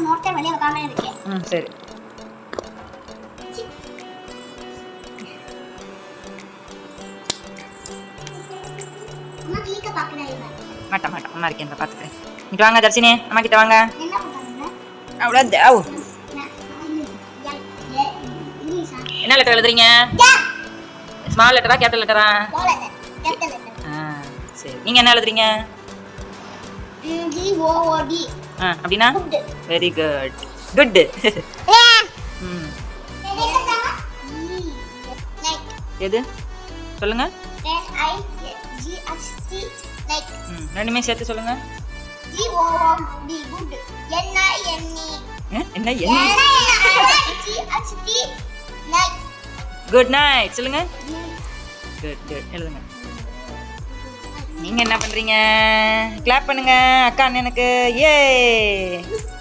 நோட்டை வெளியே வைக்காம இருக்கேன். சரி. அம்மா கிளிக்க பார்க்கறேன். மாட்டேன் அம்மா இருக்கேன் பார்த்துக்கிறேன். இங்கிட்டு வாங்க தர்ஷினி, அம்மா கிட்ட வாங்க. என்ன பண்றாங்க? அவ்வளோ தேவ். என்ன லெட்டர் எழுதுறீங்க? ஸ்மால் லெட்டரா கேபிட்டல் லெட்டரா? சரி. நீங்க என்ன எழுதுறீங்க? GOOD. அப்படின்னா வெரி குட். குட். எது சொல்லுங்க? ரெண்டுமே சேர்த்து சொல்லுங்க. GOOD. குட். என்ன குட் நைட் சொல்லுங்க. குட் குட் எழுதுங்க. நீங்க என்ன பண்றீங்க? கிளாப் பண்ணுங்க அக்கா அண்ணனுக்கு. ஏ